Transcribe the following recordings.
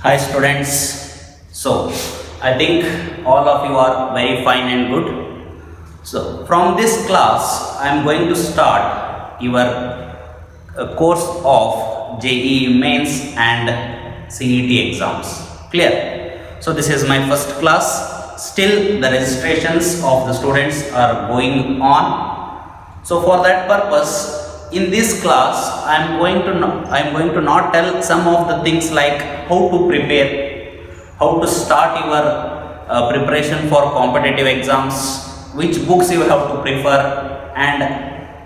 Hi students. So I think all of you are very fine and good. So from this class I am going to start your course of JEE Mains and CET exams. Clear? So this is my first class. Still the registrations of the students are going on. So for that purpose, in this class I am going to not tell some of the things like how to prepare, how to start your preparation for competitive exams, which books you have to prefer, and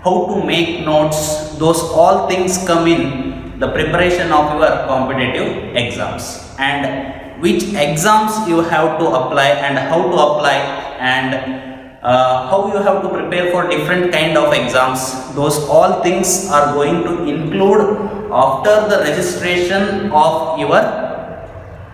how to make notes. Those all things come in the preparation of your competitive exams, and which exams you have to apply and how to apply, and how you have to prepare for different kind of exams. Those all things are going to include after the registration of your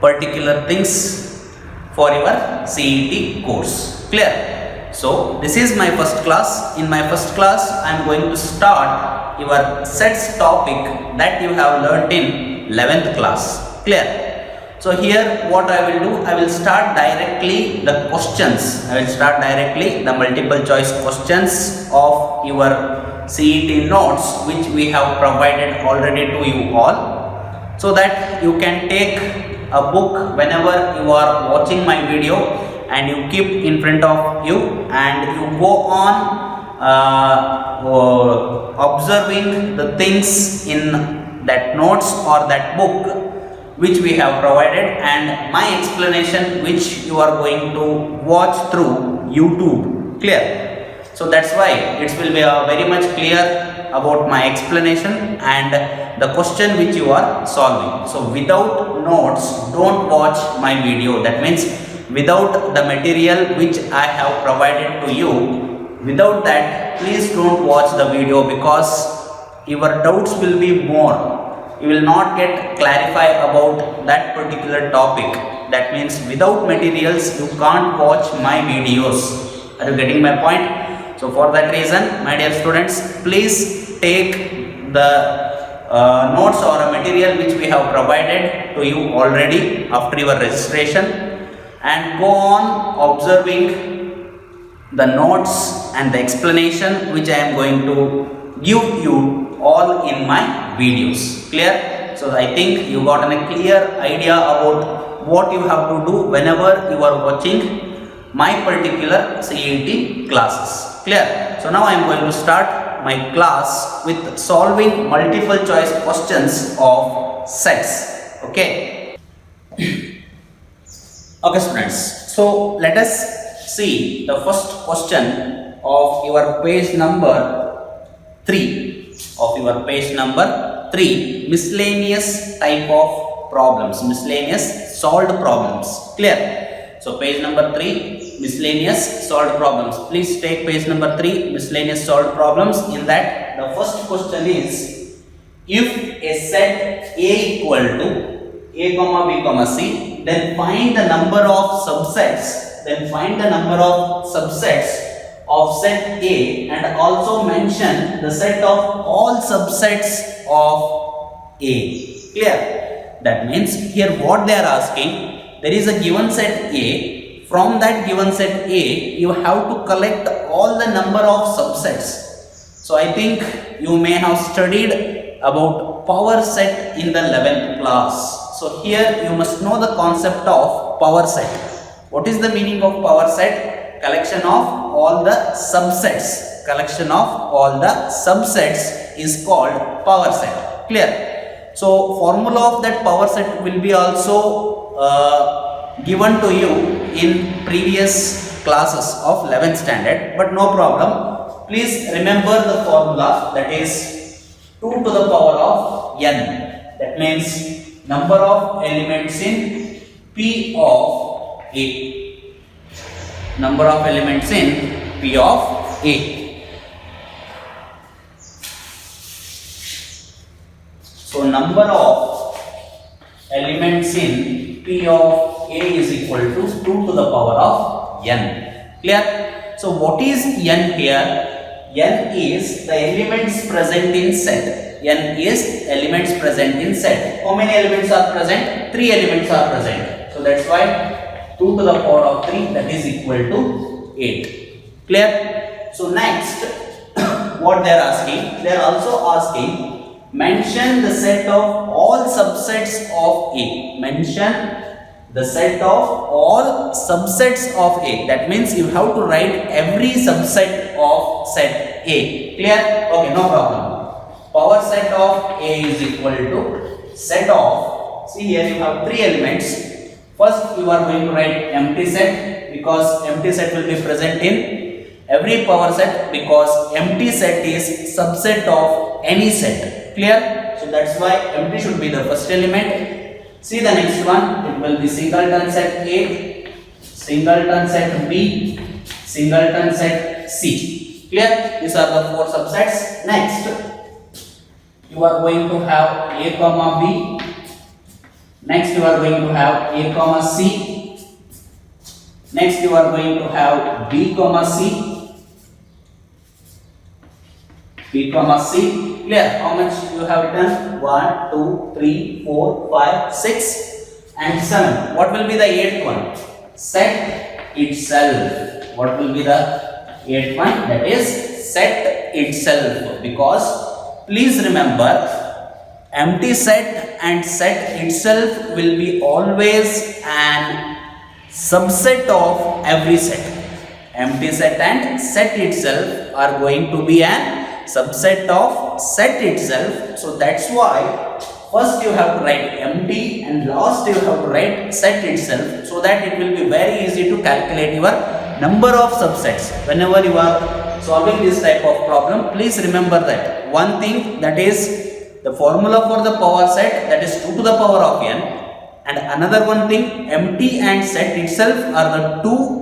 particular things for your CET course. Clear? So this is my first class. In my first class I am going to start your sets topic that you have learnt in 11th class. Clear? So here what I will do, I will start directly the questions. I will start directly the multiple choice questions of your CET notes which we have provided already to you all, so that you can take a book whenever you are watching my video and you keep in front of you and you go on observing the things in that notes or that book which we have provided, and my explanation which you are going to watch through YouTube. Clear? So that's why it will be very much clear about my explanation and the question which you are solving. So without notes, don't watch my video. That means without the material which I have provided to you, without that, please don't watch the video, because your doubts will be more. You will not get clarified about that particular topic. That means without materials you can't watch my videos. Are you getting my point? So for that reason, my dear students, please take the notes or a material which we have provided to you already after your registration, and go on observing the notes and the explanation which I am going to give you all in my videos. Clear? So I think you got a clear idea about what you have to do whenever you are watching my particular CET classes. Clear? So now I am going to start my class with solving multiple choice questions of sets. Okay? Okay students, so let us see the first question of your page number 3. Of your page number 3, miscellaneous type of problems, miscellaneous solved problems. Clear? So page number 3, miscellaneous solved problems. Please take page number 3, miscellaneous solved problems. In that, the first question is, if a set A equal to A comma B comma C, then find the number of subsets. Then find the number of subsets of set A, and also mention the set of all subsets of A. Clear? That means here what they are asking, there is a given set A. From that given set A, you have to collect all the number of subsets. So I think you may have studied about power set in the 11th class. So here you must know the concept of power set. What is the meaning of power set? Collection of all the subsets. Collection of all the subsets is called power set. Clear? So formula of that power set will be also given to you in previous classes of 11th standard, but no problem. Please remember the formula, that is 2 to the power of n. That means number of elements in P of A. Number of elements in P of A. So number of elements in P of A is equal to 2 to the power of n. Clear? So what is n here? N is the elements present in set. N is elements present in set. How many elements are present? 3 elements are present. So that's why 2 to the power of 3, that is equal to 8. Clear? So next, what they are asking? They are also asking, mention the set of all subsets of A. Mention the set of all subsets of A. That means you have to write every subset of set A. Clear? Okay, no problem. Power set of A is equal to set of, see here you have 3 elements. First you are going to write empty set, because empty set will be present in every power set, because empty set is subset of any set. Clear? So that's why empty should be the first element. See the next one, it will be singleton set A, singleton set B, singleton set C. Clear? These are the 4 subsets. Next, you are going to have A comma B. Next, you are going to have A comma C. Next, you are going to have B comma C. B comma C. Clear? How much you have done? 1, 2, 3, 4, 5, 6 and 7. What will be the 8th one? Set itself. What will be the 8th one? That is set itself. Because please remember, empty set and set itself will be always an subset of every set. Empty set and set itself are going to be an subset of set itself. So that's why first you have to write empty and last you have to write set itself, so that it will be very easy to calculate your number of subsets. Whenever you are solving this type of problem, please remember that one thing, that is the formula for the power set, that is 2 to the power of n, and another one thing, empty and set itself are the 2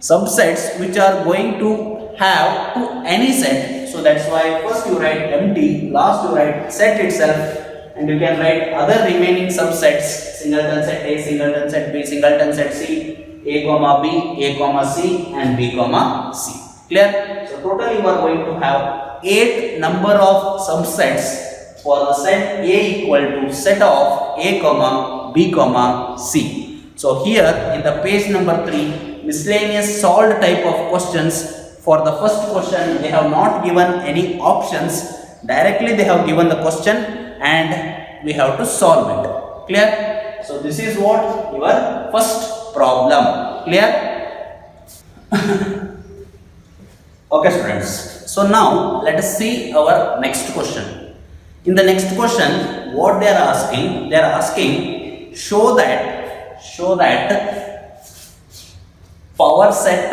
subsets which are going to have to any set. So that's why first you write empty, last you write set itself, and you can write other remaining subsets, singleton set A, singleton set B, singleton set C, A comma B, A comma C and B comma C. Clear? So totally you are going to have 8 number of subsets for the set A equal to set of A comma B comma C. So here in the page number 3, miscellaneous solved type of questions. For the first question, they have not given any options. Directly they have given the question and we have to solve it. Clear? So this is what your first problem. Clear? Okay students. So now let us see our next question. In the next question, what they are asking, show that power set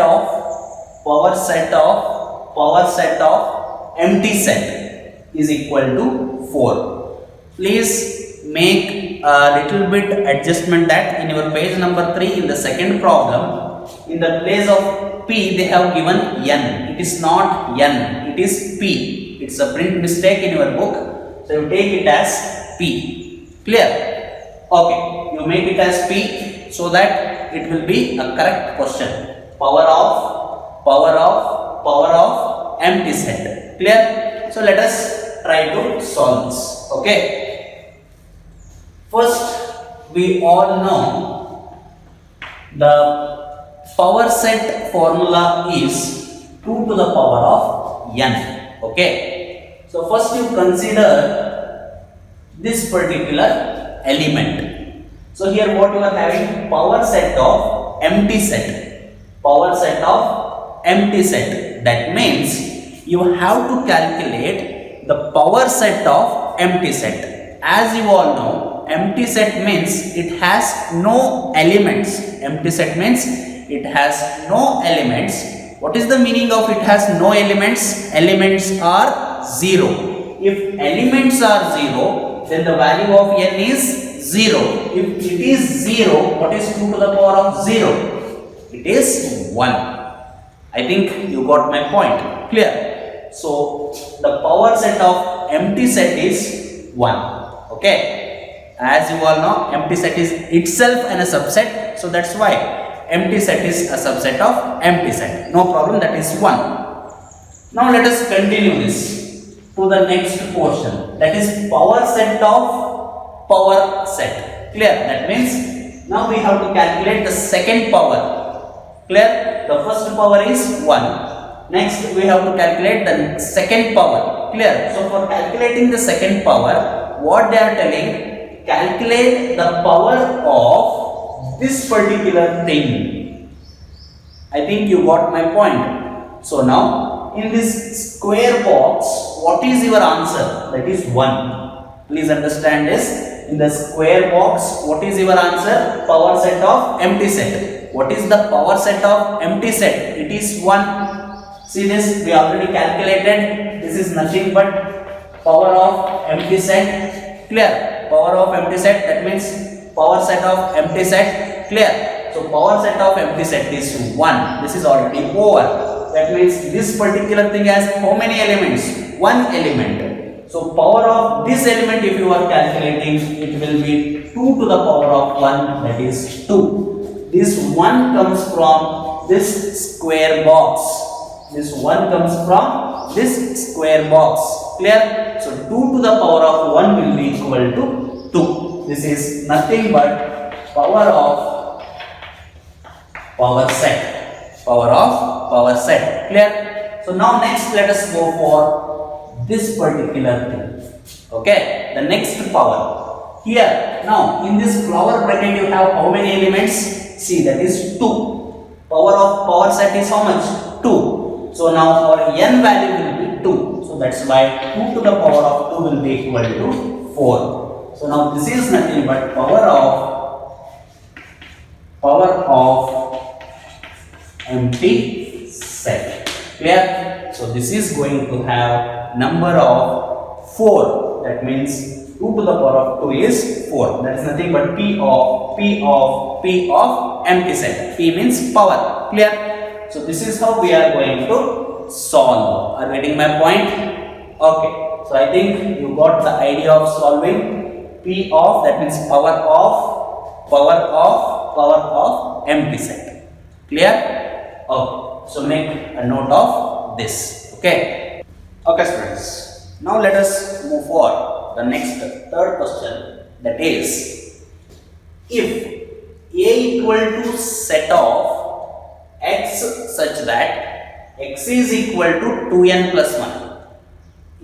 of empty set is equal to 4. Please make a little bit adjustment that in your page number 3 in the second problem, in the place of P they have given N. It is not N, it is P. It's a print mistake in your book. So you take it as P. Clear? Okay, you make it as P so that it will be a correct question. Power of empty set. Clear? So let us try to solve this. Okay. First, we all know the power set formula is 2 to the power of n. Okay. So first you consider this particular element. So here what you are having, power set of empty set. Power set of empty set. That means you have to calculate the power set of empty set. As you all know, empty set means it has no elements. Empty set means it has no elements. What is the meaning of it has no elements? Elements are 0. If elements are 0, then the value of n is 0. If it is 0, what is 2 to the power of 0? It is 1. I think you got my point. Clear? So the power set of empty set is 1. Okay. As you all know, empty set is itself and a subset. So that's why empty set is a subset of empty set. No problem, that is 1. Now let us continue this. to the next portion, that is power set of power set. Clear? That means now we have to calculate the second power. Clear? The first power is 1. Next we have to calculate the second power. Clear? So for calculating the second power, what they are telling, calculate the power of this particular thing. I think you got my point. So now in this square box, what is your answer? That is 1. Please understand this. In the square box, what is your answer? Power set of empty set. What is the power set of empty set? It is 1. See this, we already calculated. This is nothing but power of empty set. Clear? Power of empty set, that means power set of empty set. Clear? So power set of empty set is 1. This is already over. That means this particular thing has how many elements? 1 element. So power of this element, if you are calculating, it will be 2 to the power of 1, that is 2. This 1 comes from this square box. This 1 comes from this square box. Clear? So 2 to the power of 1 will be equal to 2. This is nothing but power of power set. Power of power set. Clear? So now next let us go for this particular thing. Okay, the next power. Here, now in this flower bracket you have how many elements? See, that is 2. Power of power set is how much? 2. So now our n value will be 2. So that's why 2 to the power of 2 will be equal to 4. So now this is nothing but power of empty set. Clear? So this is going to have number of 4. That means 2 to the power of 2 is 4. That is nothing but P of empty set. P means power. Clear? So this is how we are going to solve. Are you getting my point? Okay. So I think you got the idea of solving. P of, that means power of empty set. Clear? Okay. So make a note of this. Okay. Okay, students. Now let us move for the next third question. That is, if A equal to set of x such that x is equal to 2n plus 1.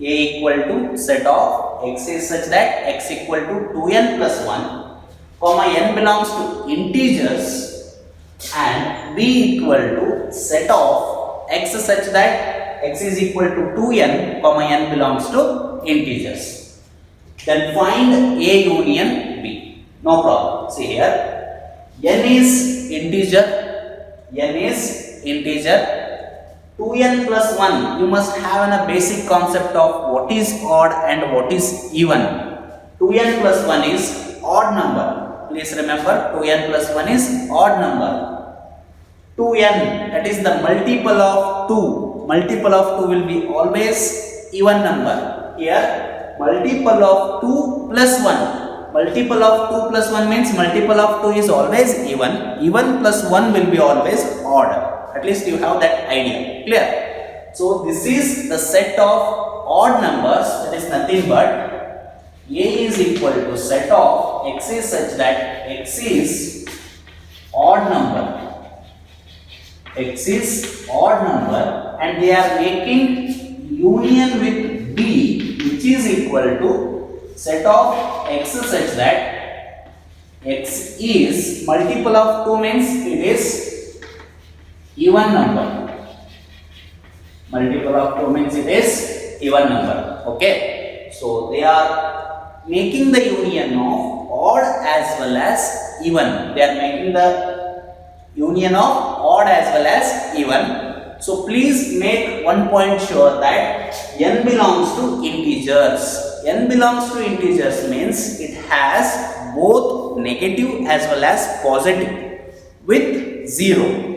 A equal to set of x is such that x equal to 2n plus 1, comma n belongs to integers, and b equal to set of x such that x is equal to 2n, comma n belongs to integers. Then find A union B. No problem. See here, n is integer. 2n plus 1, you must have a basic concept of what is odd and what is even. 2n plus 1 is odd number. Please remember, 2n plus 1 is odd number. 2n, that is the multiple of 2. Multiple of 2 will be always even number. Here, multiple of 2 plus 1. Multiple of 2 plus 1 means multiple of 2 is always even. Even plus 1 will be always odd. At least you have that idea. Clear? So this is the set of odd numbers. That is nothing but A is equal to set of x is such that x is odd number. X is odd number, and they are making union with B, which is equal to set of x such that x is multiple of 2 means it is even number. Multiple of 2 means it is even number. Okay. So they are making the union of odd as well as even. They are making the union of odd as well as even. So please make one point sure that n belongs to integers. N belongs to integers means it has both negative as well as positive with 0.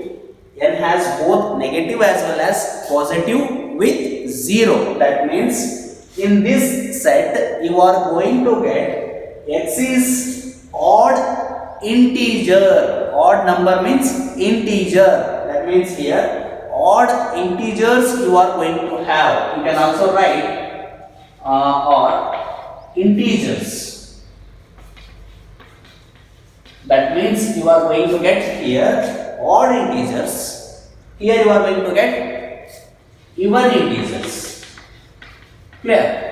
N has both negative as well as positive with 0. That means in this set you are going to get x is odd integer. Odd number means integer. That means here odd integers you are going to have. You can also write or integers. That means you are going to get here odd integers. Here you are going to get even integers. Clear?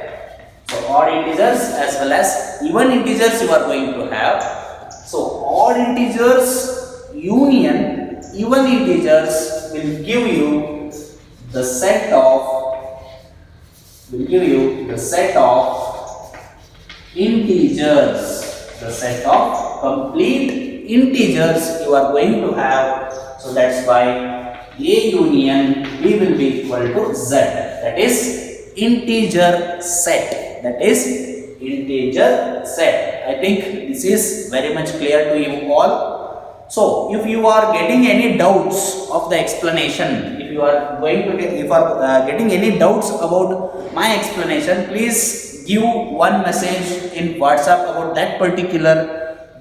So odd integers as well as even integers you are going to have. So odd integers union even integers will give you the set of integers, the set of complete integers you are going to have. So that's why A union B will be equal to Z, that is integer set, I think this is very much clear to you all. So if you are getting any doubts of the explanation, if you are getting any doubts about my explanation, please give one message in WhatsApp about that particular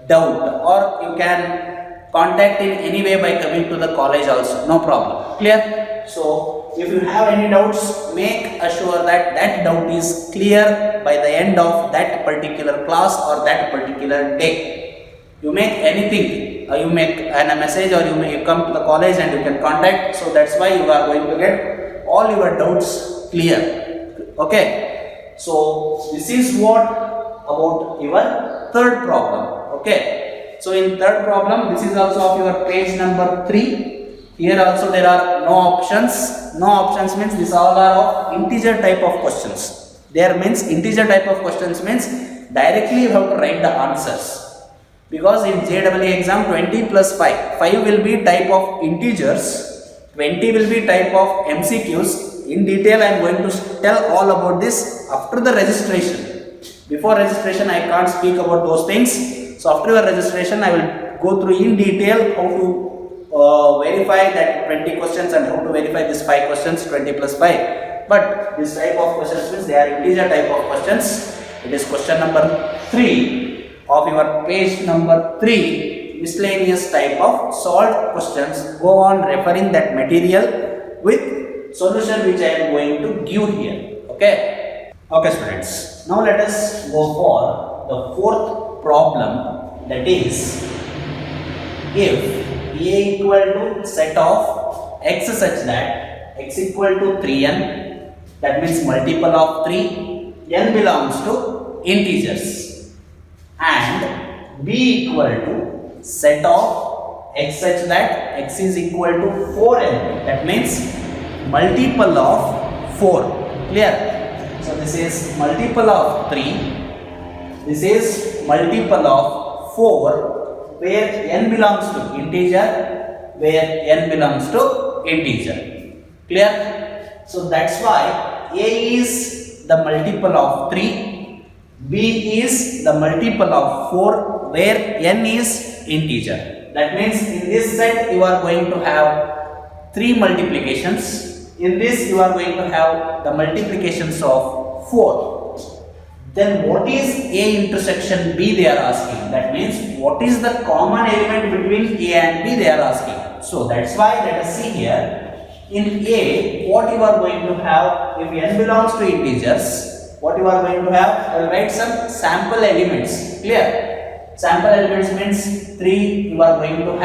doubt, or you can contact in any way by coming to the college also, no problem. Clear? So if you have any doubts, make assure that that doubt is clear by the end of that particular class or that particular day. You make anything, you make a message, or you come to the college and you can contact. So that's why you are going to get all your doubts clear. Okay. So this is what about your third problem. Okay. So in third problem, this is also of your page number 3. Here also there are no options. No options means these all are of integer type of questions. There means integer type of questions means directly you have to write the answers. Because in JEE exam 20 plus 5 will be type of integers, 20 will be type of MCQs. In detail I am going to tell all about this after the registration. Before registration I can't speak about those things. So after your registration I will go through in detail how to verify that 20 questions and how to verify this 5 questions 20 plus 5. But this type of questions means they are integer type of questions. It is question number 3 of your page number 3, miscellaneous type of solved questions. Go on referring that material with solution which I am going to give here. Okay. Okay students, now let us go for the fourth problem, that is if A equal to set of x such that x equal to 3n, that means multiple of 3, n belongs to integers, and B equal to set of x such that x is equal to 4n, that means multiple of 4. Clear? So this is multiple of 3, this is multiple of 4, where n belongs to integer, Clear? So that's why A is the multiple of 3, B is the multiple of 4, where n is integer. That means in this set you are going to have 3 multiplications. In this you are going to have the multiplications of 4. Then what is A intersection B they are asking. That means what is the common element between A and B they are asking. So that's why let us see here. In A, what you are going to have, if n belongs to integers, what you are going to have, I will write some sample elements. Clear? Sample elements means 3 you are going to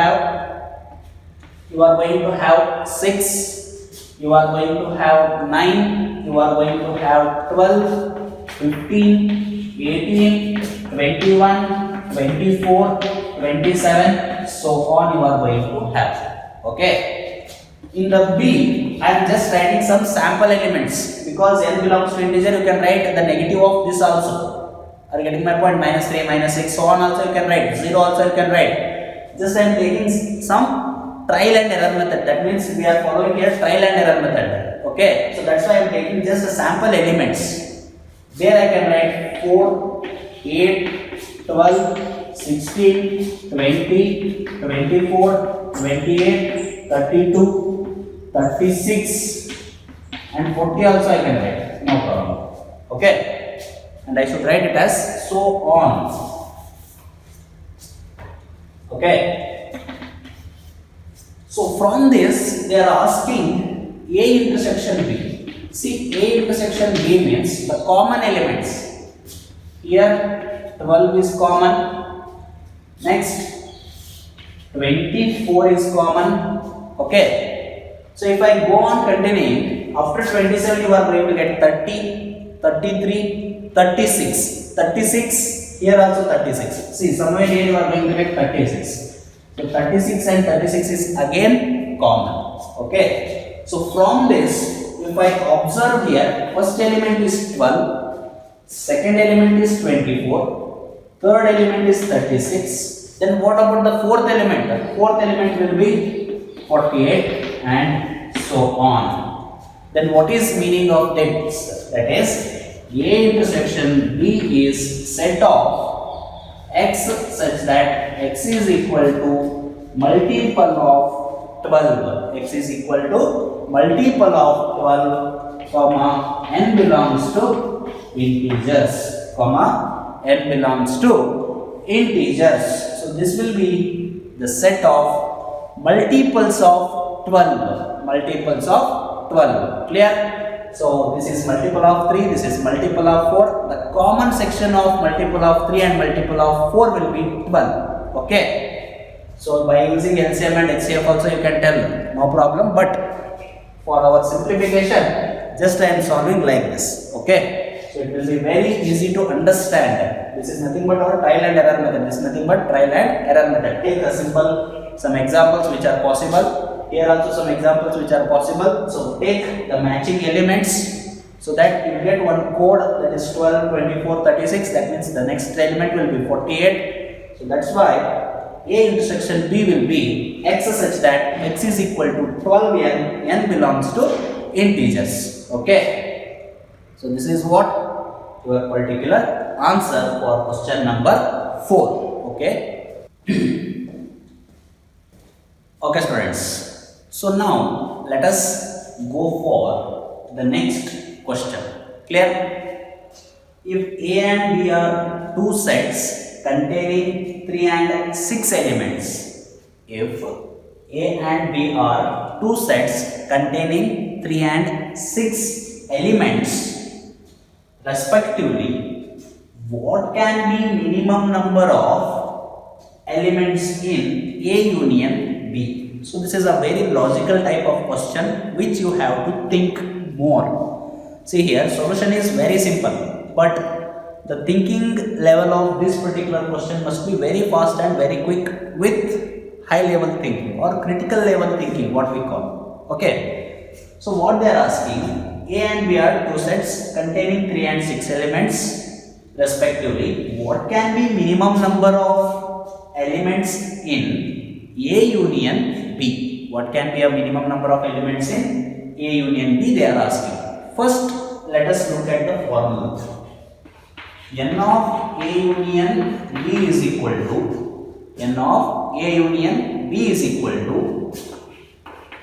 have 6, you are going to have 9, you are going to have 12, 15, 18, 21, 24, 27, so on you are going to have. Okay. In the B, I am just writing some sample elements. Because n belongs to integer, you can write the negative of this also. Are you getting my point? -3, -6, so on also you can write. 0 also you can write. Just I am taking some trial and error method. That means we are following here trial and error method. Okay. So that's why I am taking just the sample elements. There I can write 4, 8, 12, 16, 20, 24, 28, 32, 36 and 40 also I can write, no problem. Okay. And I should write it as so on. Okay. So from this they are asking A intersection B. See, A intersection B means the common elements. Here 12 is common. Next 24 is common. Okay. So if I go on continuing, after 27 you are going to get 30, 33, 36. 36, here also 36. See, somewhere here you are going to get 36. So 36 and 36 is again common. Okay. So from this, if I observe here, first element is 12, second element is 24, third element is 36. Then what about the fourth element? The fourth element will be 48 and so on. Then what is meaning of this? That is, A intersection B is set of x such that x is equal to multiple of 12. X is equal to multiple of 12, comma, n belongs to integers, comma, n belongs to integers. So this will be the set of multiples of 12. Multiples of 12. Clear? So this is multiple of 3, this is multiple of 4. The common section of multiple of 3 and multiple of 4 will be 12. Okay. So by using LCM and HCF also you can tell, no problem. But for our simplification, just I am solving like this. Okay. So it will be very easy to understand. This is nothing but our trial and error method. This is nothing but trial and error method. Take a simple, some examples which are possible. Here also some examples which are possible. So take the matching elements so that you get one code, that is 12, 24, 36. That means the next element will be 48. So that's why A intersection B will be x such that x is equal to 12n, n belongs to integers. Okay. So this is what your particular answer for question number 4. Okay. Okay students. So now let us go for the next question. Clear? If A and B are two sets containing 3 and 6 elements, if A and B are two sets containing 3 and 6 elements respectively, what can be minimum number of elements in A union B? So this is a very logical type of question which you have to think more. See here, solution is very simple, but the thinking level of this particular question must be very fast and very quick with high level thinking or critical level thinking, what we call. Okay. So what they are asking, A and B are two sets containing 3 and 6 elements respectively. What can be minimum number of elements in A union B? What can be a minimum number of elements in A union B? They are asking. First, let us look at the formula. N of A union B is equal to N of A union B is equal to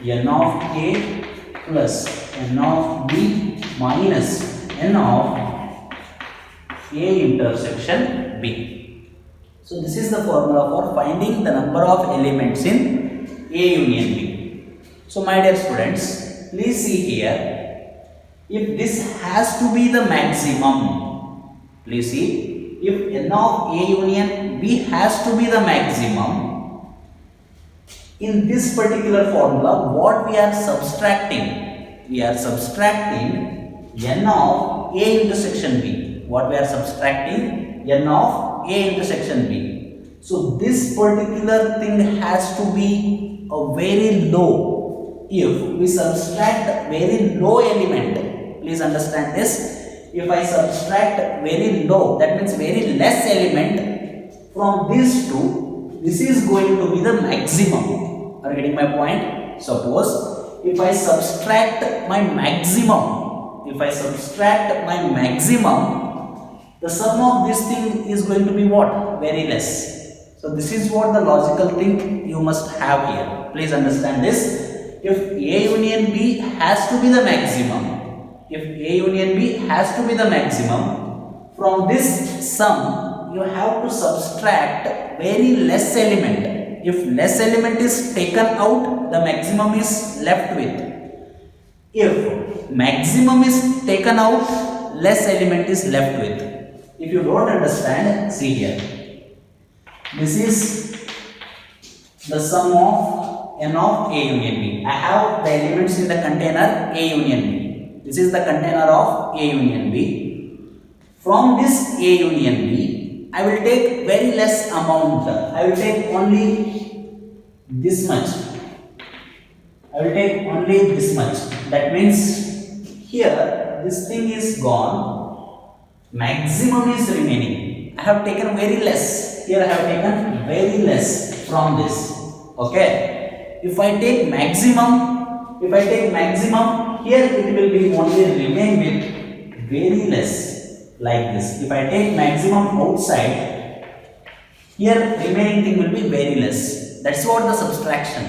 N of A plus N of B minus N of A intersection B. So this is the formula for finding the number of elements in A union B. So my dear students, please see here, if this has to be the maximum, please see, if N of A union B has to be the maximum, in this particular formula, what we are subtracting? We are subtracting N of A intersection B. What we are subtracting? N of A intersection B. So this particular thing has to be a very low. If we subtract very low element, please understand this. If I subtract very low, that means very less element from these two, this is going to be the maximum. Are you getting my point? Suppose if I subtract my maximum, the sum of this thing is going to be what? Very less. So this is what the logical thing you must have here. Please understand this. If A union B has to be the maximum, from this sum you have to subtract very less element. If less element is taken out, the maximum is left with. if maximum is taken out, less element is left with. If you don't understand, see here. This is the sum of n of A union B. I have the elements in the container A union B. This is the container of A union B. From this A union B, I will take very less amount. I will take only this much. I will take only this much. That means here this thing is gone. Maximum is remaining. I have taken very less. Here I have taken very less from this. Okay. If I take maximum, here it will be only remain with very less. Like this. If I take maximum outside, here remaining thing will be very less. That's what the subtraction.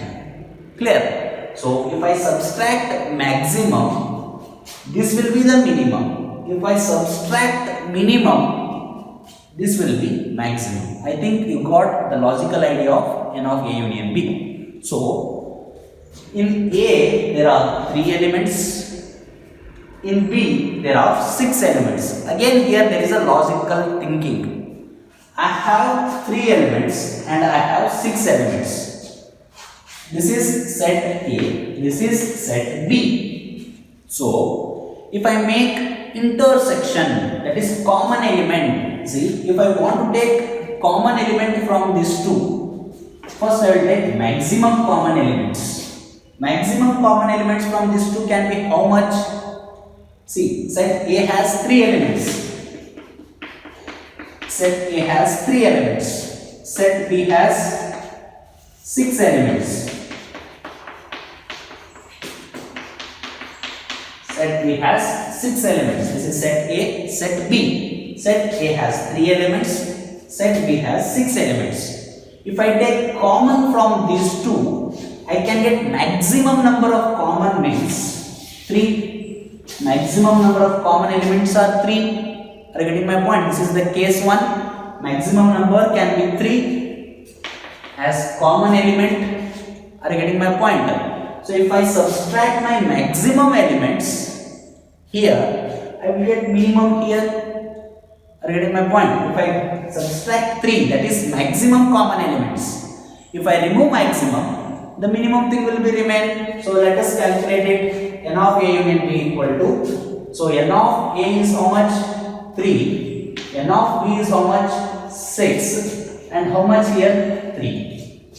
Clear? So if I subtract maximum, this will be the minimum. If I subtract minimum, this will be maximum. I think you got the logical idea of n of A union B. So in A there are 3 elements. In B, there are 6 elements. Again, here there is a logical thinking. I have 3 elements and I have 6 elements. This is set A, this is set B. So, if I make intersection, that is common element. See, if I want to take common element from these two, first I will take maximum common elements. Maximum common elements from these two can be how much? See, set A has 3 elements. Set A has 3 elements. Set B has 6 elements. Set B has 6 elements. This is set A, set B. Set A has 3 elements. Set B has 6 elements. If I take common from these two, I can get maximum number of common means 3. Maximum number of common elements are 3. Are you getting my point? This is the case 1. Maximum number can be 3 as common element. Are you getting my point? So if I subtract my maximum elements here, I will get minimum here. Are you getting my point? If I subtract 3, that is maximum common elements. If I remove maximum, the minimum thing will be remain. So let us calculate it. N of A union B equal to, so N of A is how much? 3. N of B is how much? 6. And how much here? 3.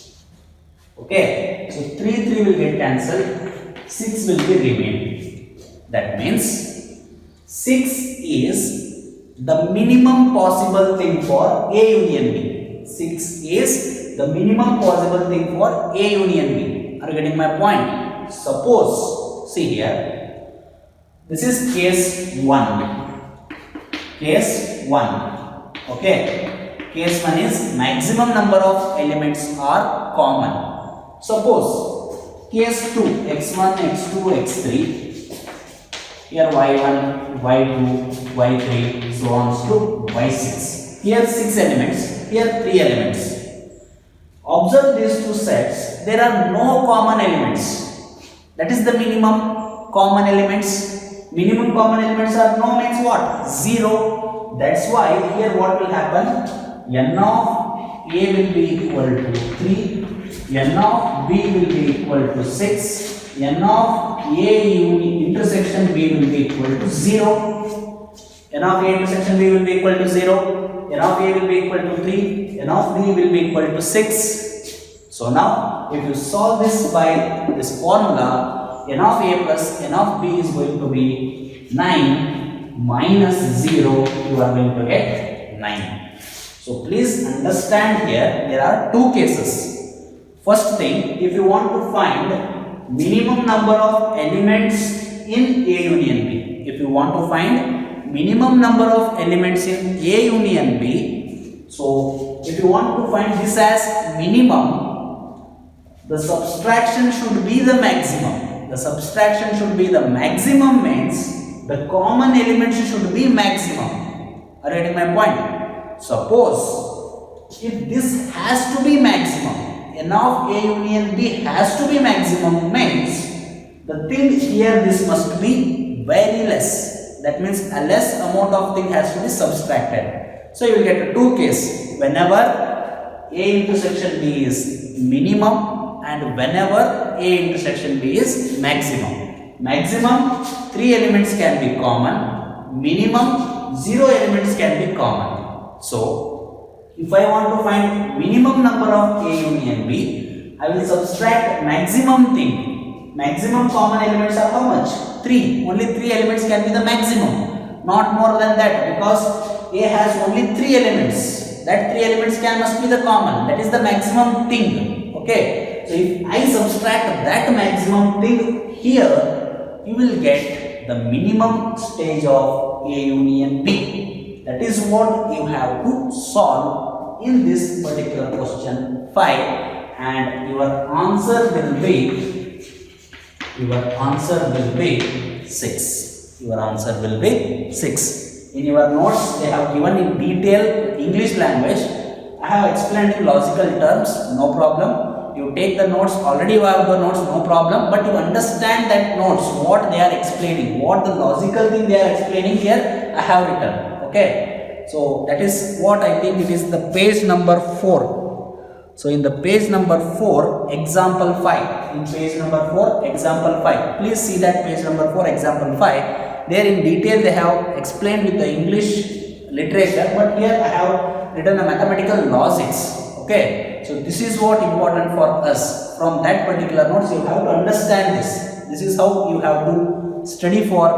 Okay. So 3 will get cancelled. 6 will be remain. That means 6 is the minimum possible thing for A union B. 6 is the minimum possible thing for A union B. Are you getting my point? Suppose, see here, this is case 1. Case 1. Okay. Case 1 is maximum number of elements are common. Suppose case 2, x1, x2, x3. Here y1, y2, y3, so on to y6. Here 6 elements, here 3 elements. Observe these two sets. There are no common elements. That is the minimum common elements. Minimum common elements are no means what? 0. That's why here what will happen? N of A will be equal to 3. N of B will be equal to 6. N of A intersection B will be equal to 0. N of A intersection B will be equal to 0. N of A will be equal to 3. N of B will be equal to 6. So now, if you solve this by this formula, N of A plus N of B is going to be 9 minus 0, you are going to get 9. So please understand here, there are two cases. First thing, if you want to find minimum number of elements in A union B, if you want to find minimum number of elements in A union B, so if you want to find this as minimum, the subtraction should be the maximum. The subtraction should be the maximum means the common elements should be maximum. Are you getting my point? Suppose if this has to be maximum, N of A union B has to be maximum means the thing here, this must be very less. That means a less amount of thing has to be subtracted. So you will get two cases, whenever A intersection B is minimum and whenever A intersection B is maximum. Maximum 3 elements can be common, minimum 0 elements can be common. So if I want to find minimum number of A union B, I will subtract maximum thing. Maximum common elements are how much? 3. Only 3 elements can be the maximum, not more than that, because A has only 3 elements. That 3 elements must be the common, that is the maximum thing. Okay, so if I subtract that maximum thing here, you will get the minimum stage of A union B. That is what you have to solve in this particular question 5, and your answer will be 6. Your answer will be 6. In your notes, they have given in detail English language. I have explained in logical terms, no problem. You take the notes, already you have the notes, no problem. But you understand that notes, what they are explaining, what the logical thing they are explaining here, I have written. Okay. So that is what I think it is the page number 4. So in the page number 4, example 5. In page number 4, example 5. Please see that page number 4, example 5. There in detail they have explained with the English literature, but here I have written a mathematical logics. Okay, so this is what important for us. From that particular notes, you have to understand this. This is how you have to study for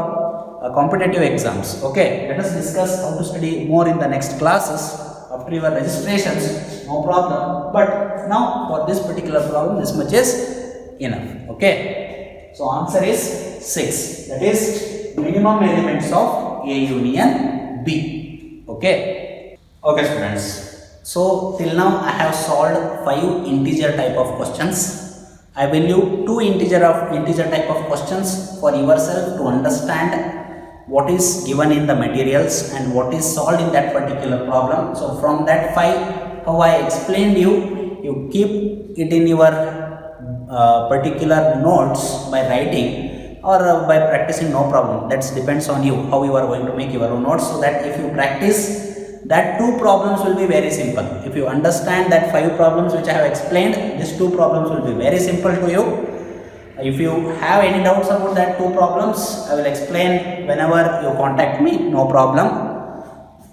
competitive exams. Okay, let us discuss how to study more in the next classes after your registrations. No problem. But now for this particular problem, this much is enough. Okay, so answer is 6. That is minimum elements of A union B. Okay. Okay, students. So till now I have solved 5 integer type of questions. I will leave 2 integer type of questions for yourself to understand what is given in the materials and what is solved in that particular problem. So from that 5, how I explained you keep it in your particular notes by writing or by practicing, no problem. That depends on you how you are going to make your own notes, so that if you practice, that 2 problems will be very simple. If you understand that 5 problems which I have explained, these 2 problems will be very simple to you. If you have any doubts about that 2 problems, I will explain whenever you contact me, no problem.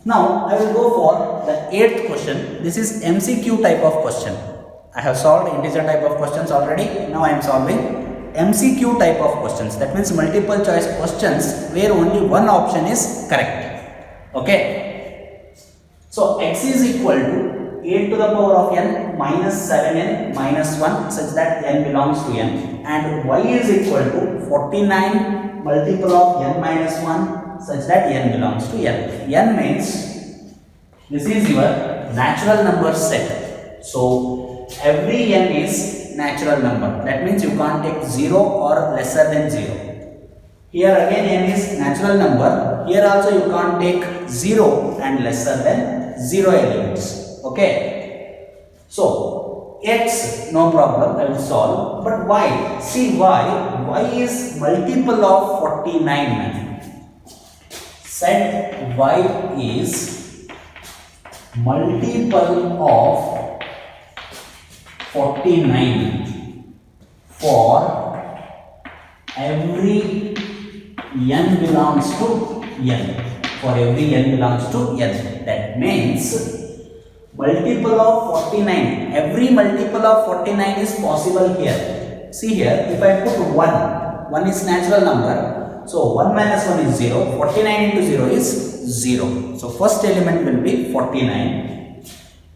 Now I will go for the 8th question. This is MCQ type of question. I have solved integer type of questions already. Now I am solving MCQ type of questions. That means multiple choice questions where only one option is correct. Okay. So x is equal to 8 to the power of n minus 7n minus 1 such that n belongs to n, and y is equal to 49 multiple of n minus 1 such that n belongs to n. N means this is your natural number set. So every n is natural number. That means you can't take 0 or lesser than 0. Here again n is natural number. Here also you can't take 0 and lesser than 0 elements. Okay. So x, no problem, I will solve. But y, see y is multiple of 49. Set y is multiple of 49 for every n belongs to n. For every n belongs to n. That means multiple of 49. Every multiple of 49 is possible here. See here, if I put 1 is natural number. So 1 minus 1 is 0. 49 into 0 is 0. So first element will be 49.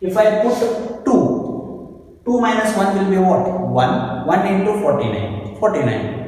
If I put 2 minus 1 will be what? 1. 1 into 49. 49.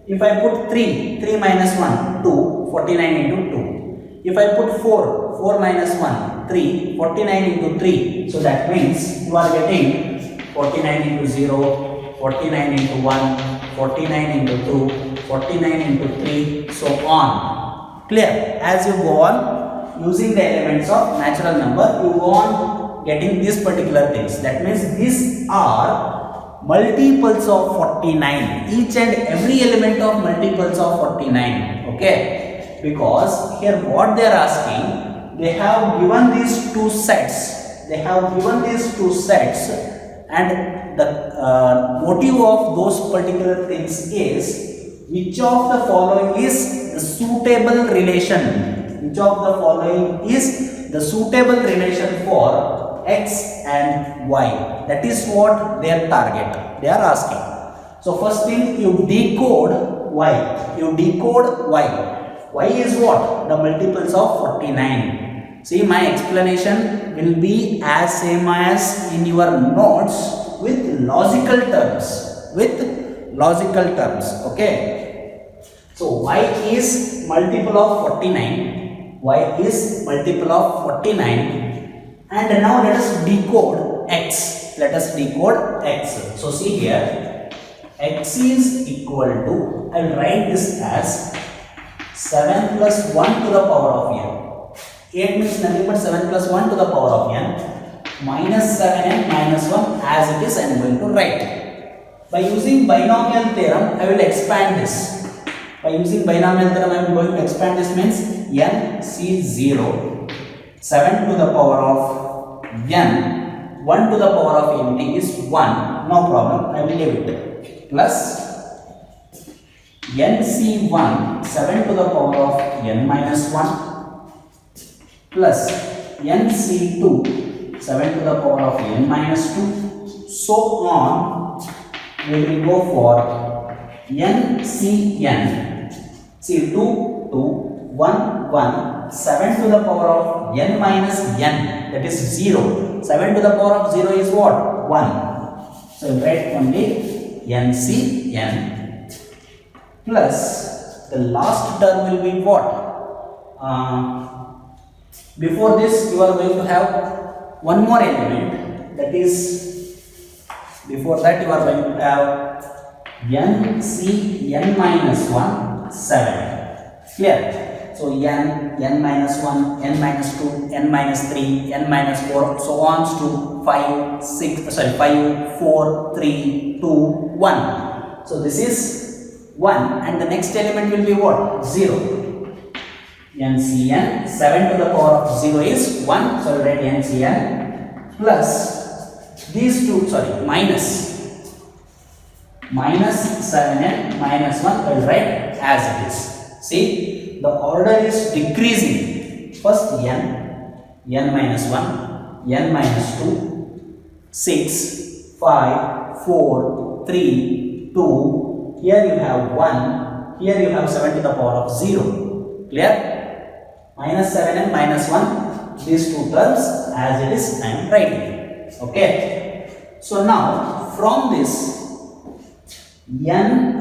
If I put 3 minus 1, 2. 49 into 2. If I put 4 minus 1, 3. 49 into 3. So that means you are getting 49 into 0, 49 into 1, 49 into 2, 49 into 3, so on. Clear? As you go on using the elements of natural number, you go on getting these particular things. That means these are multiples of 49, each and every element of multiples of 49, okay, because here what they are asking, they have given these two sets, and the motive of those particular things is which of the following is the suitable relation, for x and y. That is what their target they are asking. So first thing, you decode y. Y is what? The multiples of 49. See, my explanation will be as same as in your notes with logical terms. Okay. So y is multiple of 49. And now let us decode x. So see here, x is equal to, I will write this as 7 plus 1 to the power of n. 8 means nothing but 7 plus 1 to the power of n minus 7n minus 1 as it is I am going to write. By using binomial theorem, I will expand this. I am going to expand this, means n C0, 7 to the power of n, 1 to the power of nt is 1, no problem, I will leave it, plus nc1, 7 to the power of n minus 1, plus nc2, 7 to the power of n minus 2, so on. We will go for ncn, see 2, 1, 1, 7 to the power of n minus n, that is 0. 7 to the power of 0 is what? 1. So write only ncn, plus the last term will be what? Before this you are going to have one more element, that is, before that you are going to have n minus 1, 7. Clear? So n minus 1, n minus 2, n minus 3, n minus 4, so on to 5, 4, 3, 2, 1. So this is 1, and the next element will be what? 0. ncn, 7 to the power of 0 is 1, so write ncn, plus these two, minus 7n minus 1, I will write as it is. See, the order is decreasing. First n minus 1, n minus 2, 6, 5, 4, 3, 2, here you have 1, here you have 7 to the power of 0. Clear? Minus 7n minus 1, these two terms as it is I am writing. Okay. So now from this n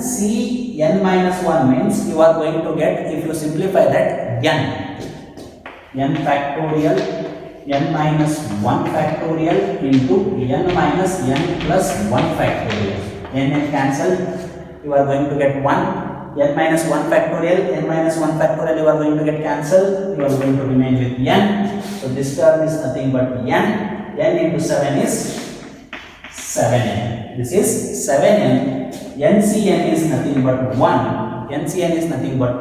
minus 1 means you are going to get, if you simplify that, n factorial, n minus 1 factorial into n minus n plus 1 factorial. N cancel, you are going to get 1. N minus 1 factorial, you are going to get cancelled, you are going to remain with n. So this term is nothing but n into 7 is 7n. This is 7n. ncn is nothing but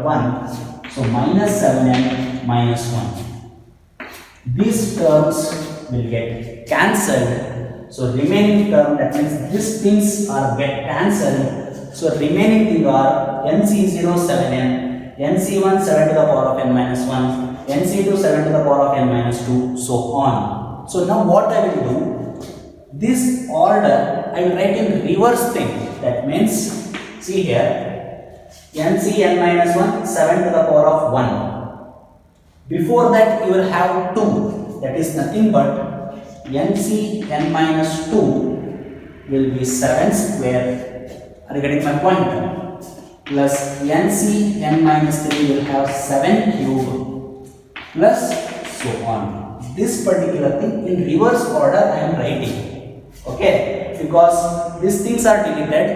1. So minus 7n minus 1. These terms will get cancelled. So remaining term, that means these things are get cancelled. So remaining thing are nc0 7n, nc1 7 to the power of n minus 1, nc2 7 to the power of n minus 2, so on. So now what I will do, this order I will write in reverse thing. That means, see here, n minus 1, 7 to the power of 1. Before that you will have 2, that is nothing but n minus 2 will be 7 square. Are you getting my point? Plus n minus 3 will have 7 cube, plus so on. This particular thing in reverse order I am writing. Okay, because these things are deleted.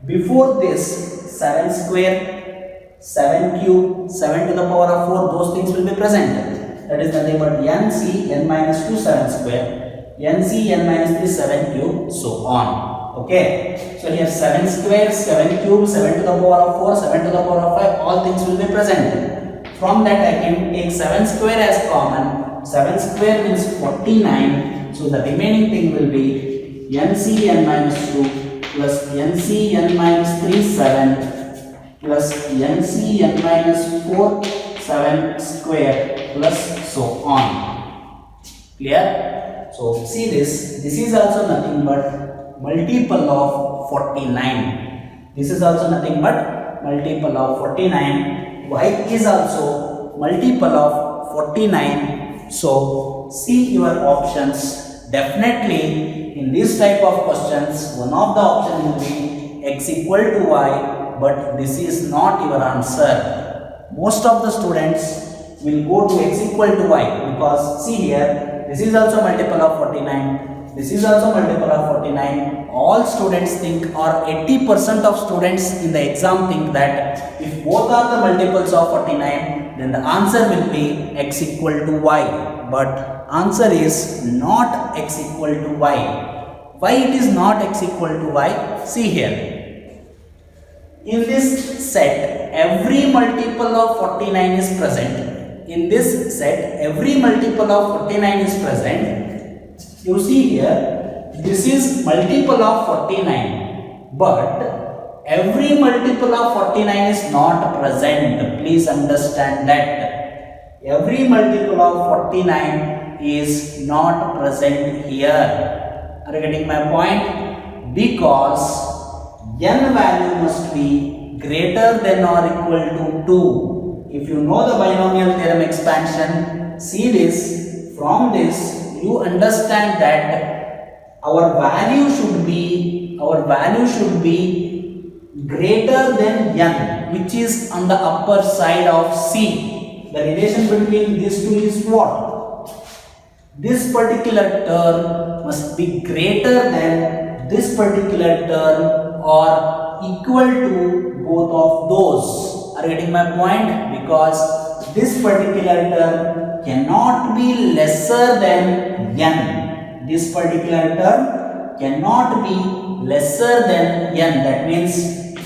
Before this, 7 square, 7 cube, 7 to the power of 4, those things will be present. That is nothing but n minus 2 7 square, n minus 3 7 cube, so on. Okay. So here 7 square, 7 cube, 7 to the power of 4, 7 to the power of 5, all things will be present. From that I can take 7 square as common. 7 square means 49. So the remaining thing will be NC n minus 2 plus NC n minus 3 7 plus NC n minus 4 7 square plus so on. Clear? So see this is also nothing but multiple of 49. This is also nothing but multiple of 49. Y is also multiple of 49. So see your options. Definitely in this type of questions, one of the options will be x equal to y, but this is not your answer. Most of the students will go to x equal to y because see here, this is also multiple of 49, this is also multiple of 49. All students think, or 80% of students in the exam think that if both are the multiples of 49, then the answer will be x equal to y. But answer is not x equal to y. Why it is not x equal to y? See here. In this set, every multiple of 49 is present. In this set, every multiple of 49 is present. You see here, this is multiple of 49. But every multiple of 49 is not present. Please understand that. Every multiple of 49 is not present here. Are you getting my point? Because n value must be greater than or equal to 2. If you know the binomial theorem expansion, see this. From this, you understand that our value should be greater than n, which is on the upper side of C. The relation between these two is what? This particular term must be greater than this particular term or equal to both of those. Are you getting my point? Because this particular term cannot be lesser than n. This particular term cannot be lesser than n. That means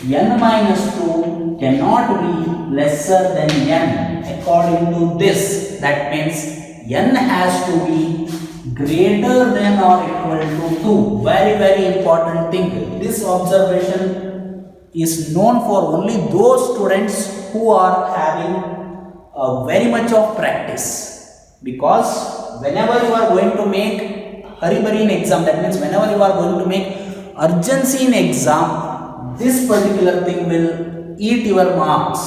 n minus 2 cannot be lesser than n. According to this, that means n has to be greater than or equal to 2. Very important thing. This observation is known for only those students who are having very much of practice. Because whenever you are going to make hurry in exam, that means whenever you are going to make urgency in exam, this particular thing will eat your marks.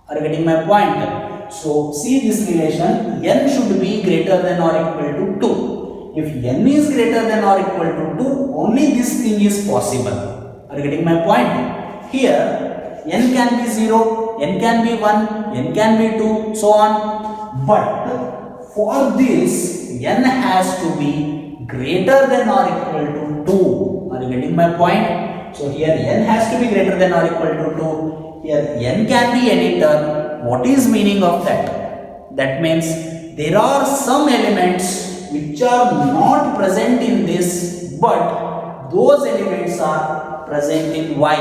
Are you getting my point? So see this relation, n should be greater than or equal to 2. If n is greater than or equal to 2, only this thing is possible. Are you getting my point? Here n can be 0, n can be 1, n can be 2, so on. But for this, n has to be greater than or equal to 2. Are you getting my point? So here n has to be greater than or equal to 2. Here n can be any term. What is meaning of that? That means there are some elements which are not present in this, but those elements are present in y.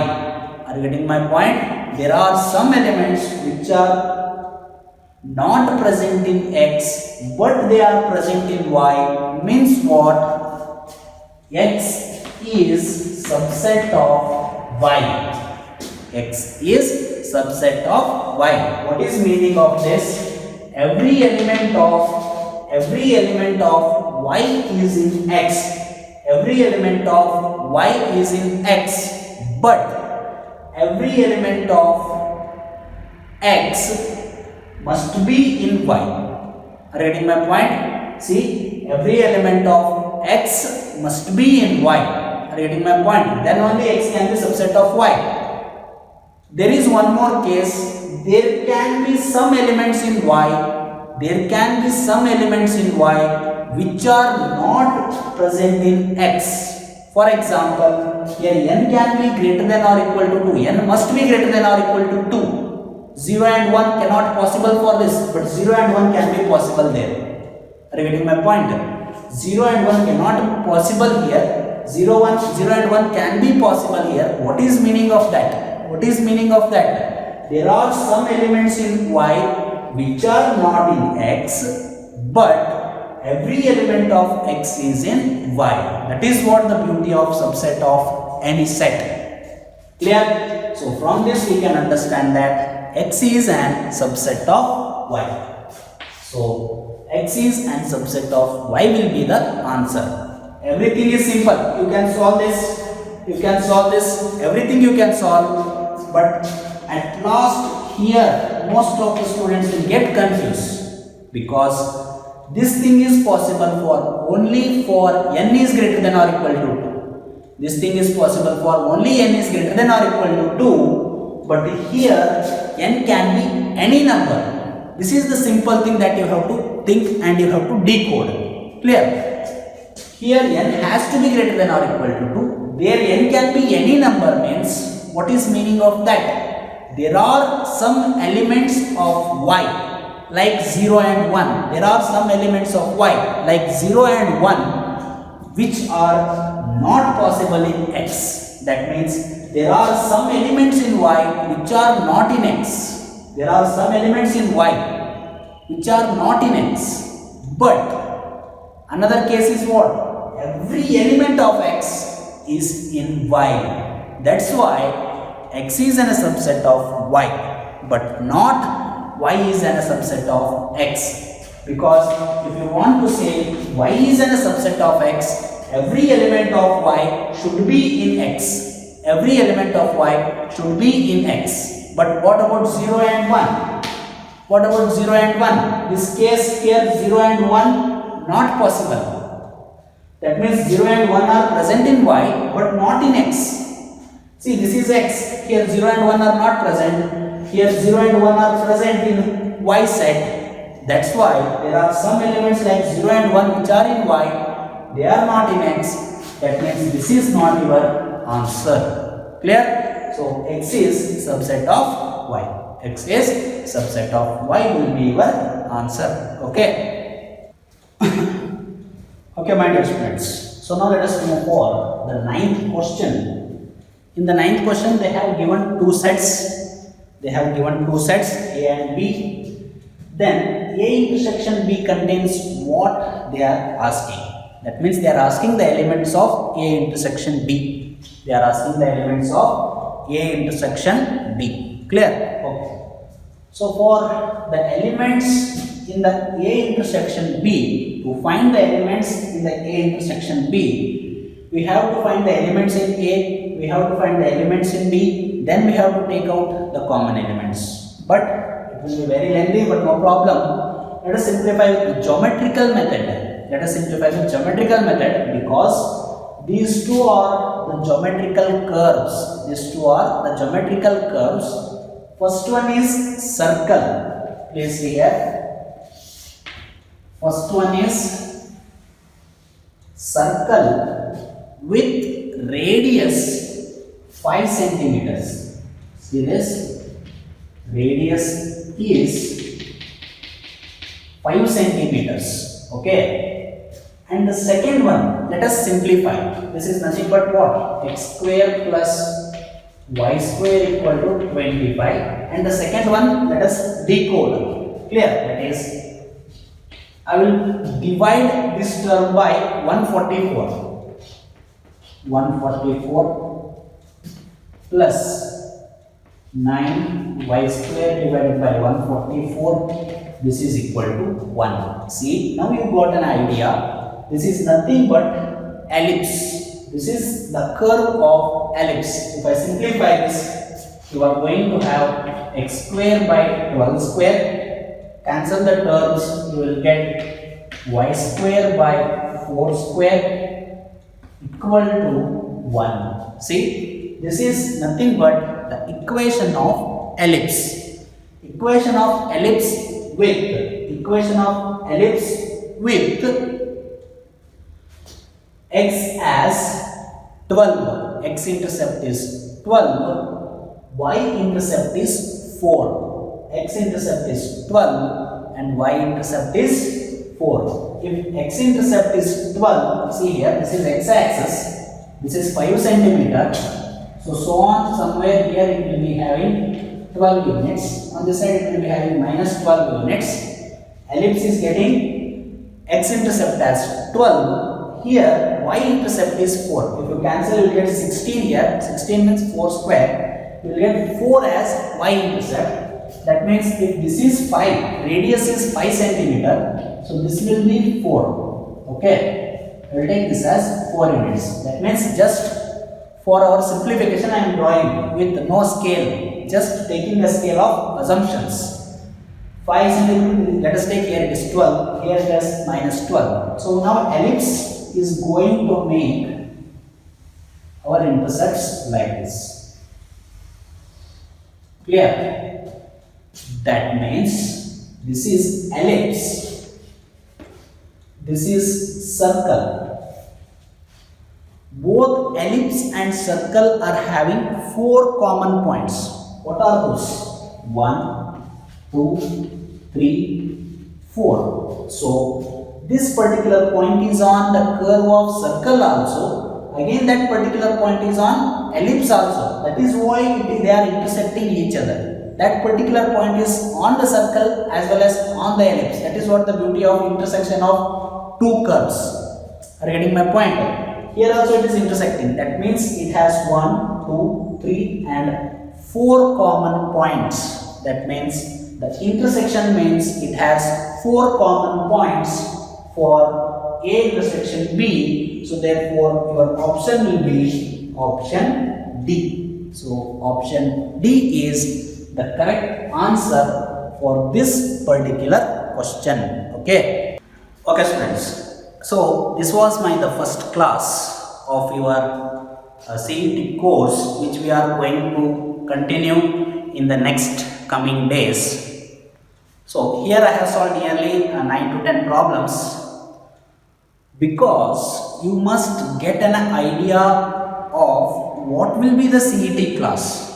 Are you getting my point? There are some elements which are not present in x, but they are present in y. Means what? X is subset of y. X is subset of y. What is meaning of this? Every element of y is in x. Every element of y is in x, but every element of x must be in y. Are you getting my point? See, every element of x must be in y. Are you getting my point? Then only x can be subset of y. There is one more case. There can be some elements in y. There can be some elements in y which are not present in x. For example, here n can be greater than or equal to 2. N must be greater than or equal to 2. 0 and 1 cannot possible for this, but 0 and 1 can be possible there. Are you getting my point? 0 and 1 cannot be possible here, 0, 1, 0 and 1 can be possible here. What is meaning of that? What is meaning of that? There are some elements in y which are not in x, but every element of x is in y. That is what the beauty of subset of any set. Clear? So from this we can understand that x is an subset of y. So x is an subset of y will be the answer. Everything is simple. You can solve this. You can solve this. Everything you can solve. But at last here most of the students will get confused, because this thing is possible for only for n is greater than or equal to 2. This thing is possible for only n is greater than or equal to 2. But here n can be any number. This is the simple thing that you have to think and you have to decode. Clear? Here n has to be greater than or equal to 2. There n can be any number means what is meaning of that? There are some elements of y like 0 and 1. There are some elements of y like 0 and 1 which are not possible in x. That means there are some elements in y which are not in x. There are some elements in y which are not in x. But another case is what? Every element of x is in y. That's why x is a subset of y, but not y is a subset of x. Because if you want to say y is a subset of x, every element of y should be in x. Every element of y should be in x. But what about 0 and 1? What about 0 and 1? This case here 0 and 1 not possible. That means 0 and 1 are present in y but not in x. See, this is x. Here 0 and 1 are not present. Here 0 and 1 are present in y set. That's why there are some elements like 0 and 1 which are in y. They are not in x. That means this is not your answer. Clear? So x is subset of y. X is subset of y will be your answer. Okay. Okay, my dear students. So now let us move for the 9th question. In the 9th question, they have given two sets. They have given two sets, A and B. Then A intersection B contains what they are asking. That means they are asking the elements of A intersection B. They are asking the elements of A intersection B. Clear? Okay. So for the elements in the A intersection B, to find the elements in the A intersection B, we have to find the elements in A. We have to find the elements in B, then we have to take out the common elements. But it will be very lengthy, but no problem. Let us simplify with the geometrical method. Let us simplify with geometrical method, because these two are the geometrical curves. These two are the geometrical curves. First one is circle. Please see here. First one is circle with radius 5 centimeters. See this? Radius is 5 centimeters. Okay. And the second one, let us simplify. This is nothing but what? X square plus y square equal to 25. And the second one, let us decode. Clear? That is, I will divide this term by 144. 144 plus 9y square divided by 144. This is equal to 1. See, now you got an idea. This is nothing but ellipse. This is the curve of ellipse. If I simplify this, you are going to have x square by 12 square. Cancel the terms, you will get y square by 4 square equal to 1. See, this is nothing but the equation of ellipse. Equation of ellipse with x as 12. X intercept is 12. Y intercept is 4. X intercept is 12 and y intercept is 4. If x intercept is 12, see here, this is x axis. This is 5 centimeter. So on somewhere here it will be having 12 units. On this side it will be having minus 12 units. Ellipse is getting x-intercept as 12. Here y-intercept is 4. If you cancel, you will get 16 here. 16 means 4 square. You will get 4 as y-intercept. That means if this is 5, radius is 5 centimeter. So this will be 4. Okay. I will take this as 4 units. That means just for our simplification I am drawing with no scale. Just taking the scale of assumptions. 5 centimeter, let us take here it is 12, here it is minus 12. So now ellipse is going to make our intercepts like this. Clear? That means this is ellipse, this is circle. Both ellipse and circle are having 4 common points. What are those? 1, 2, 3, 4. So this particular point is on the curve of circle also. Again that particular point is on ellipse also. That is why they are intersecting each other. That particular point is on the circle as well as on the ellipse. That is what the beauty of intersection of two curves. Are you getting my point? Here also it is intersecting. That means it has 1, 2, 3 and 4 common points. That means the intersection means it has 4 common points for A intersection B. So therefore your option will be option D. So option D is the correct answer for this particular question. Okay. Okay students. So this was the first class of your CET course, which we are going to continue in the next coming days. So here I have solved nearly 9 to 10 problems, because you must get an idea of what will be the CET class.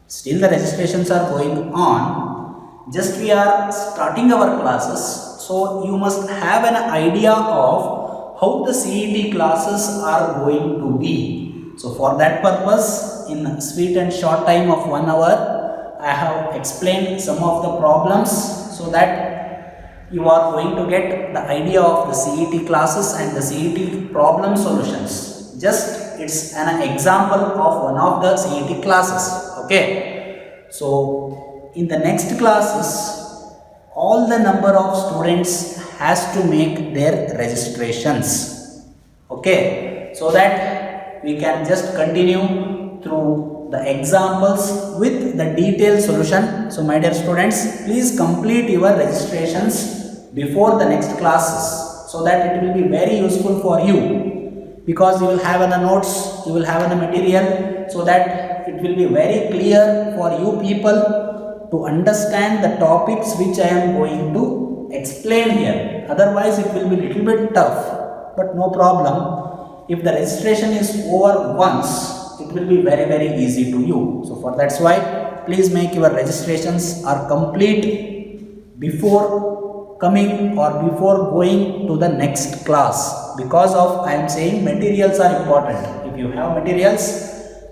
Still the registrations are going on, just we are starting our classes, so you must have an idea of how the CET classes are going to be. So for that purpose, in sweet and short time of 1 hour, I have explained some of the problems, so that you are going to get the idea of the CET classes and the CET problem solutions. Just it's an example of one of the CET classes. Okay. So in the next classes, all the number of students has to make their registrations. Okay. So that we can just continue through the examples with the detailed solution. So my dear students, please complete your registrations before the next classes, so that it will be very useful for you, because you will have the notes, you will have the material, so that it will be very clear for you people to understand the topics which I am going to explain here. Otherwise it will be little bit tough, but no problem. If the registration is over once, it will be very easy to you. So for that's why please make your registrations are complete before coming or before going to the next class, because of I am saying materials are important. If you have materials,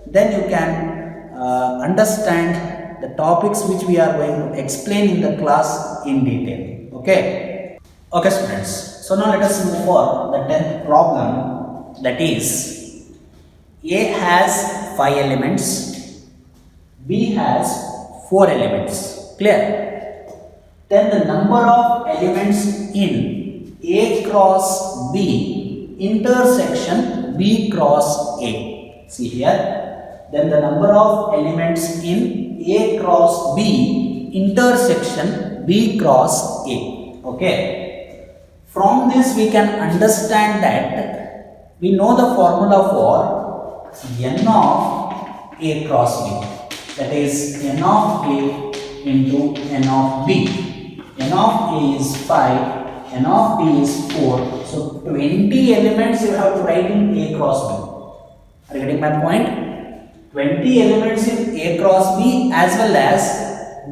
then you can understand the topics which we are going to explain in the class in detail. Okay. Okay students, so now let us move for the 10th problem, that is A has 5 elements, B has 4 elements. Clear? Then the number of elements in A cross B intersection B cross A. See here. Then the number of elements in A cross B intersection B cross A. Okay. From this we can understand that we know the formula for n of A cross B, that is n of A into n of B. n of A is 5, n of B is 4, so 20 elements you have to write in A cross B. Are you getting my point? 20 elements in A cross B as well as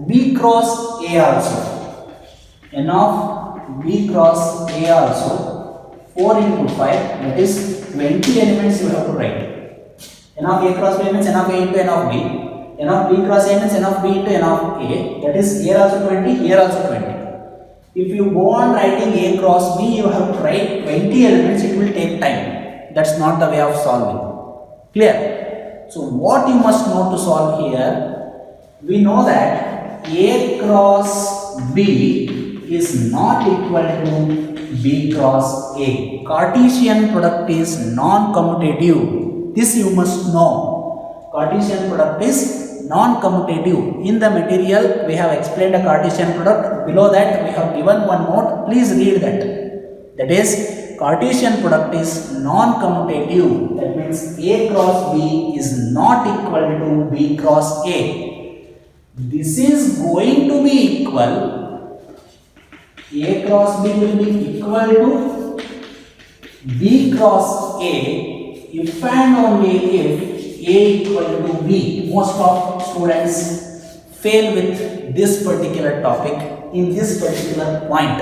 B cross A also. n of B cross A also 4 into 5, that is 20 elements you have to write. N of A cross B means N of A into N of B. N of B cross A means N of B into N of A. That is here also 20, here also 20. If you go on writing A cross B, you have to write 20 elements, it will take time. That's not the way of solving. Clear? So what you must know to solve here, we know that A cross B is not equal to B cross A. Cartesian product is non-commutative. This you must know. Cartesian product is non-commutative. In the material we have explained a Cartesian product. Below that we have given one note. Please read that. That is, Cartesian product is non-commutative. That means A cross B is not equal to B cross A. This is going to be equal. A cross B will be equal to B cross A if and only if A equal to B. Most of students fail with this particular topic in this particular point,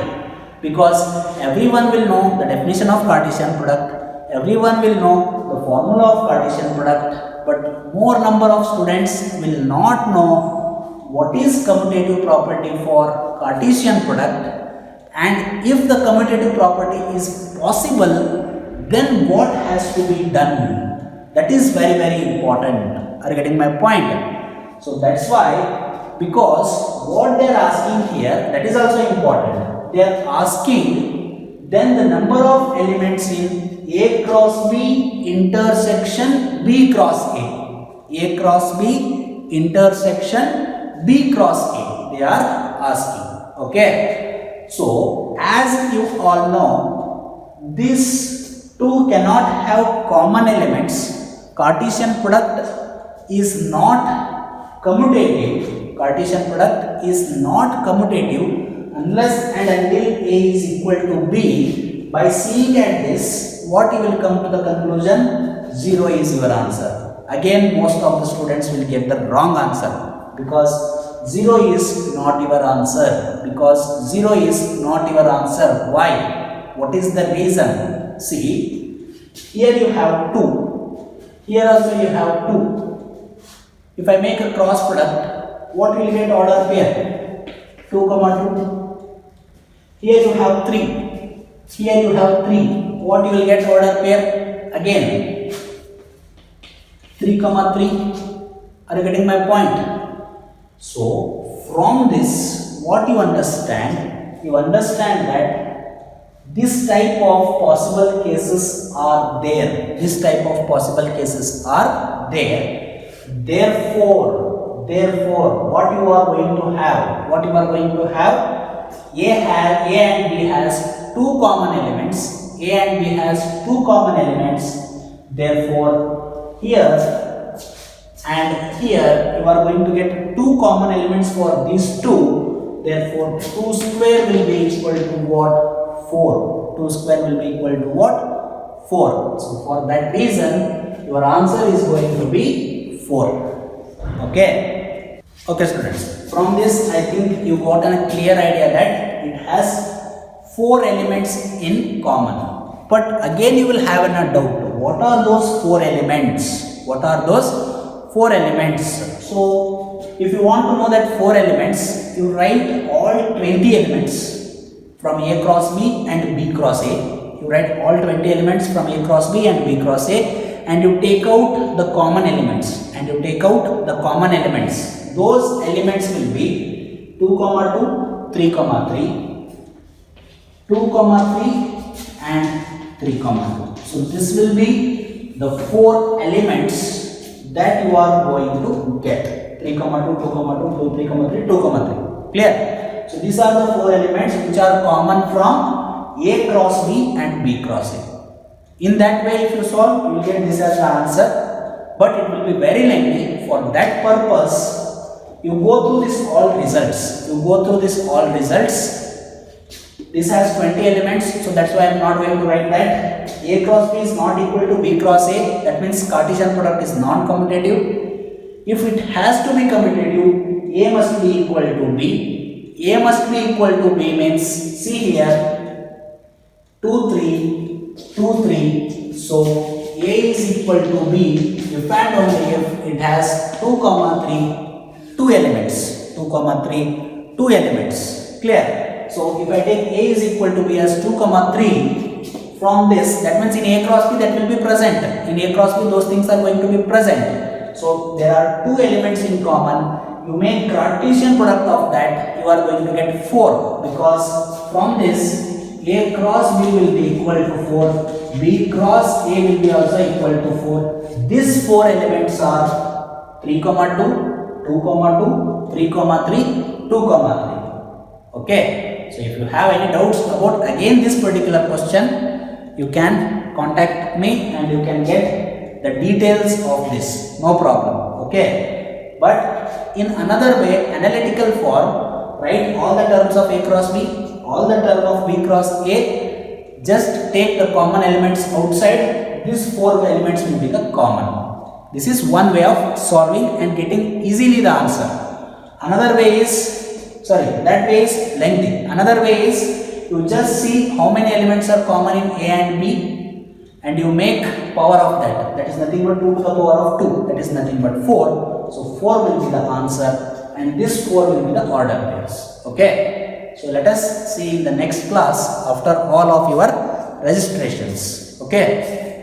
because everyone will know the definition of Cartesian product, everyone will know the formula of Cartesian product, but more number of students will not know what is commutative property for Cartesian product, and if the commutative property is possible, then what has to be done. That is very, very important. Are you getting my point? So that's why, because what they are asking here, that is also important. They are asking then the number of elements in A cross B intersection B cross A. A cross B intersection B cross A. They are asking. Okay. So as you all know, these two cannot have common elements. Cartesian product is not commutative. Cartesian product is not commutative unless and until A is equal to B. By seeing at this, what you will come to the conclusion? 0 is your answer. Again, most of the students will get the wrong answer, because 0 is not your answer. Because 0 is not your answer. Why? What is the reason? See, here you have 2. Here also you have 2. If I make a cross product, what will get order pair? 2, 2. Here you have 3. Here you have 3. What you will get order pair? Again 3, 3. Are you getting my point? So from this, what you understand? You understand that this type of possible cases are there. This type of possible cases are there. Therefore, what you are going to have? What you are going to have? A and B has 2 common elements. A and B has 2 common elements. Therefore, here and here you are going to get 2 common elements for these 2. Therefore, 2 square will be equal to what? 4. 2 square will be equal to what? 4. So for that reason, your answer is going to be 4. Okay. Okay, students. From this, I think you got a clear idea that it has 4 elements in common. But again, you will have a doubt. What are those 4 elements? What are those 4 elements? So if you want to know that 4 elements, you write all 20 elements from A cross B and B cross A. You write all 20 elements from A cross B and B cross A, and you take out the common elements. Those elements will be 2, 2, 3, 3, 2, 3 and 3, 2. So this will be the 4 elements that you are going to get. 3, 2, 2, 2, 3, 3, 2, 3. Clear? So these are the 4 elements which are common from A cross B and B cross A. In that way, if you solve, you will get this as the answer, but it will be very lengthy. For that purpose, you go through this all results. This has 20 elements, so that's why I am not going to write that. A cross B is not equal to B cross A. That means Cartesian product is non-commutative. If it has to be commutative, A must be equal to B. A must be equal to B means, see here, 2, 3, 2, 3. So A is equal to B if and only if it has 2, 3, 2 elements. 2, 3, 2 elements. Clear? So if I take A is equal to B as 2, 3, from this, that means in A cross B that will be present. In A cross B those things are going to be present. So there are 2 elements in common. You make Cartesian product of that, you are going to get 4, because from this A cross B will be equal to 4, B cross A will be also equal to 4. These 4 elements are 3, 2, 2, 2, 3, 3, 2, 3. Okay. So if you have any doubts about again this particular question, you can contact me and you can get the details of this. No problem. Okay. But in another way, analytical form, write all the terms of A cross B, all the term of B cross A, just take the common elements outside, these 4 elements will become common. This is one way of solving and getting easily the answer. Another way is, that way is lengthy. Another way is, you just see how many elements are common in A and B and you make power of that. That is nothing but 2 to the power of 2. That is nothing but 4. So 4 will be the answer and this 4 will be the order pairs. Okay. So let us see in the next class after all of your registrations. Okay.